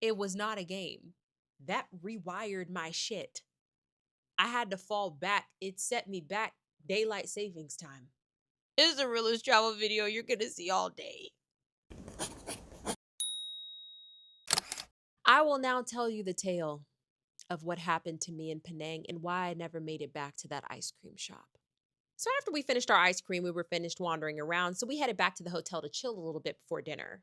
It was not a game. That rewired my shit. I had to fall back. It set me back daylight savings time. It's the realest travel video you're gonna see all day. I will now tell you the tale of what happened to me in Penang and why I never made it back to that ice cream shop. So after we finished our ice cream, we were finished wandering around, so we headed back to the hotel to chill a little bit before dinner.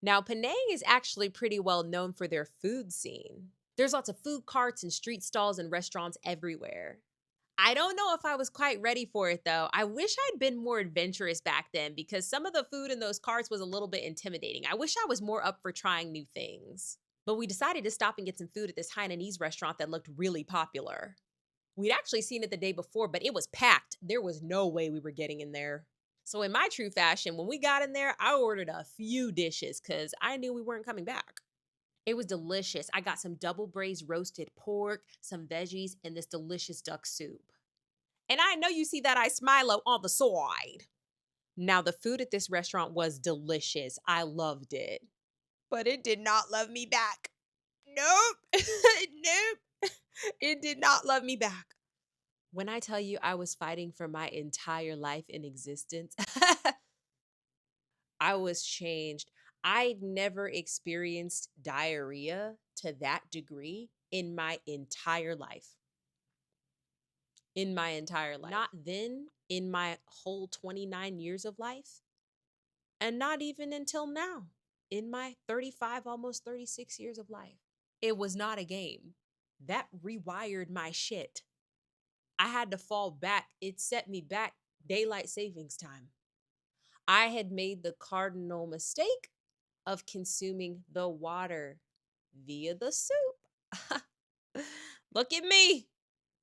Now, Penang is actually pretty well known for their food scene. There's lots of food carts and street stalls and restaurants everywhere. I don't know if I was quite ready for it though. I wish I'd been more adventurous back then because some of the food in those carts was a little bit intimidating. I wish I was more up for trying new things. But we decided to stop and get some food at this Hainanese restaurant that looked really popular. We'd actually seen it the day before, but it was packed. There was no way we were getting in there. So, in my true fashion, when we got in there, I ordered a few dishes because I knew we weren't coming back. It was delicious. I got some double braised roasted pork, some veggies, and this delicious duck soup. And I know you see that I smilo on the side. Now, the food at this restaurant was delicious. I loved it. But it did not love me back. Nope. Nope. It did not love me back. When I tell you I was fighting for my entire life in existence, I was changed. I'd never experienced diarrhea to that degree in my entire life. In my entire life. Not then, in my whole 29 years of life, and not even until now, in my 35, almost 36 years of life. It was not a game. That rewired my shit. I had to fall back. It set me back daylight savings time. I had made the cardinal mistake of consuming the water via the soup. Look at me,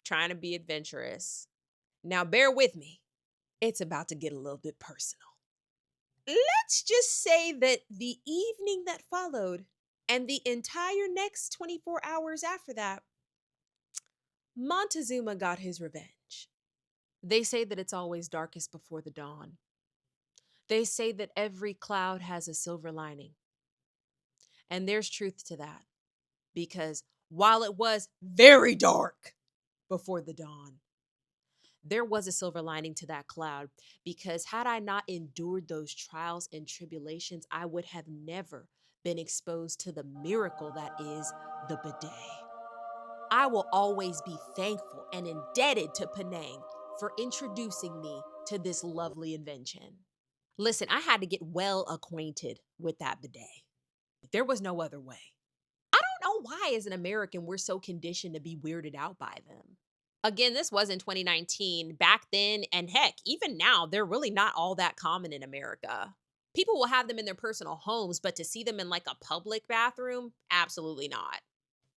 trying to be adventurous. Now, bear with me. It's about to get a little bit personal. Let's just say that the evening that followed and the entire next 24 hours after that, Montezuma got his revenge. They say that it's always darkest before the dawn. They say that every cloud has a silver lining. And there's truth to that. Because while it was very dark before the dawn, there was a silver lining to that cloud. Because had I not endured those trials and tribulations, I would have never been exposed to the miracle that is the bidet. I will always be thankful and indebted to Penang for introducing me to this lovely invention. Listen, I had to get well acquainted with that bidet. There was no other way. I don't know why, as an American, we're so conditioned to be weirded out by them. Again, this was in 2019. Back then, and heck, even now, they're really not all that common in America. People will have them in their personal homes, but to see them in like a public bathroom, absolutely not.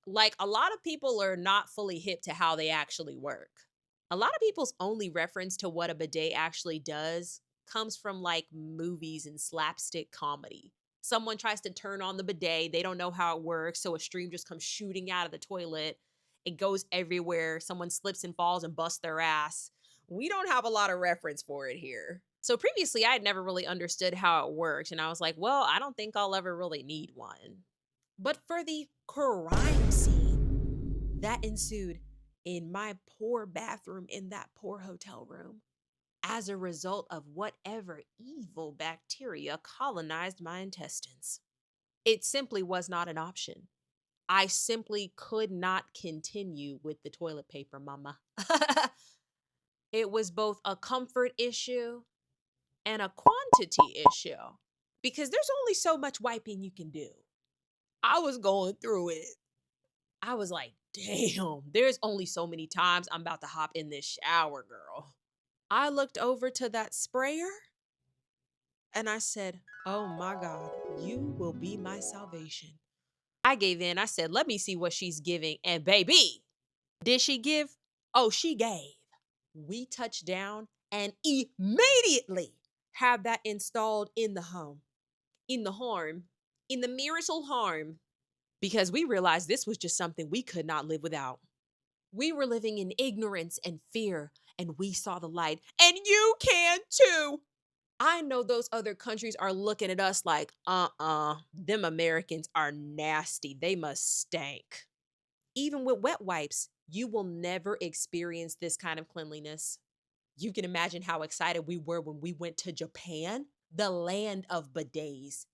Like, a lot of people are not fully hip to how they actually work. A lot of people's only reference to what a bidet actually does comes from like movies and slapstick comedy. Someone tries to turn on the bidet, they don't know how it works, so a stream just comes shooting out of the toilet. It goes everywhere. Someone slips and falls and busts their ass. We don't have a lot of reference for it here. So previously, I had never really understood how it worked, and I was like, well, I don't think I'll ever really need one. But for the crime scene that ensued in my poor bathroom in that poor hotel room, as a result of whatever evil bacteria colonized my intestines, it simply was not an option. I simply could not continue with the toilet paper, mama. It was both a comfort issue and a quantity issue because there's only so much wiping you can do. I was going through it. I was like, damn, there's only so many times I'm about to hop in this shower, girl. I looked over to that sprayer and I said, oh my God, you will be my salvation. I gave in. I said, let me see what she's giving. And baby, did she give? Oh, she gave. We touched down and immediately have that installed in the home, in the home, in the marital home, because we realized this was just something we could not live without. We were living in ignorance and fear, and we saw the light, and you can too. I know those other countries are looking at us like, them Americans are nasty. They must stink. Even with wet wipes, you will never experience this kind of cleanliness. You can imagine how excited we were when we went to Japan, the land of bidets.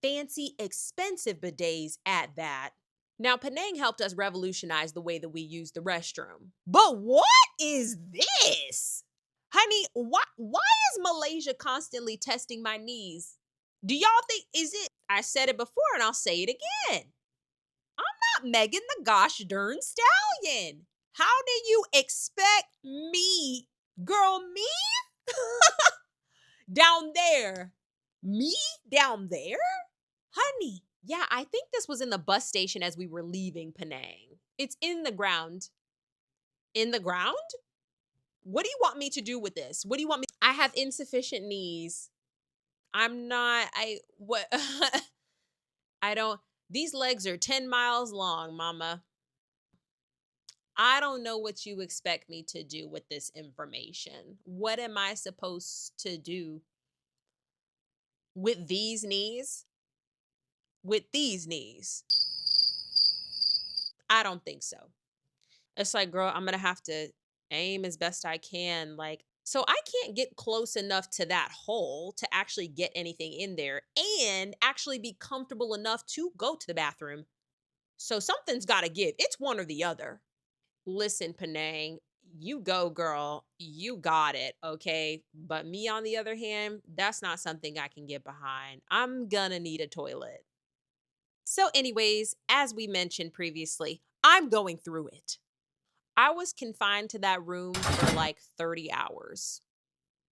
Fancy, expensive bidets at that. Now, Penang helped us revolutionize the way that we use the restroom. But what is this? Honey, why is Malaysia constantly testing my knees? Do y'all think is it? I said it before and I'll say it again. I'm not Megan the gosh darn stallion. How do you expect me, girl, me down there? Me down there? Honey, yeah, I think this was in the bus station as we were leaving Penang. It's in the ground. In the ground? What do you want me to do with this? What do you want me? I have insufficient knees. I'm not, what? I don't, these legs are 10 miles long, mama. I don't know what you expect me to do with this information. What am I supposed to do with these knees? With these knees? I don't think so. It's like, girl, I'm gonna have to aim as best I can. Like, so I can't get close enough to that hole to actually get anything in there and actually be comfortable enough to go to the bathroom. So something's gotta give. It's one or the other. Listen, Penang, you go, girl. You got it, okay? But me, on the other hand, that's not something I can get behind. I'm gonna need a toilet. So, anyways, as we mentioned previously, I'm going through it. I was confined to that room for like 30 hours.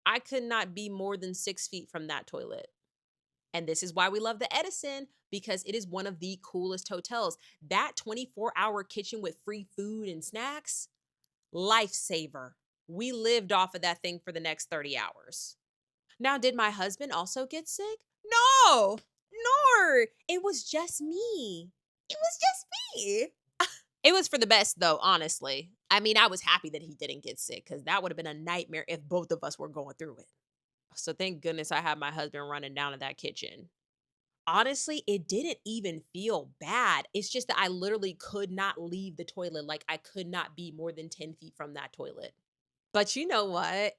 I could not be more than 6 feet from that toilet. And this is why we love the Edison, because it is one of the coolest hotels. That 24-hour kitchen with free food and snacks, lifesaver. We lived off of that thing for the next 30 hours. Now, did my husband also get sick? No, no, it was just me. It was just me. It was for the best, though, honestly. I mean, I was happy that he didn't get sick because that would have been a nightmare if both of us were going through it. So thank goodness I had my husband running down to that kitchen. Honestly, it didn't even feel bad. It's just that I literally could not leave the toilet. Like, I could not be more than 10 feet from that toilet. But you know what?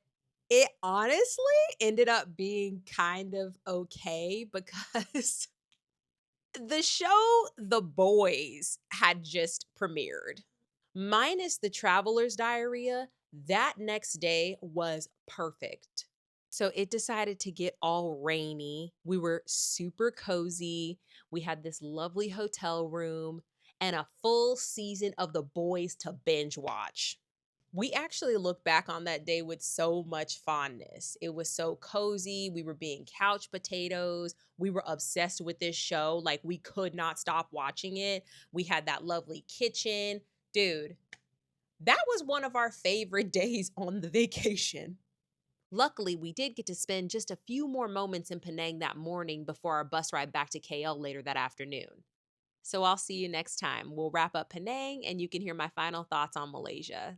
It honestly ended up being kind of okay because the show The Boys had just premiered. Minus the traveler's diarrhea, that next day was perfect. So it decided to get all rainy. We were super cozy. We had this lovely hotel room and a full season of The Boys to binge watch. We actually look back on that day with so much fondness. It was so cozy. We were being couch potatoes. We were obsessed with this show. Like, we could not stop watching it. We had that lovely kitchen. Dude, that was one of our favorite days on the vacation. Luckily, we did get to spend just a few more moments in Penang that morning before our bus ride back to KL later that afternoon. So I'll see you next time. We'll wrap up Penang and you can hear my final thoughts on Malaysia.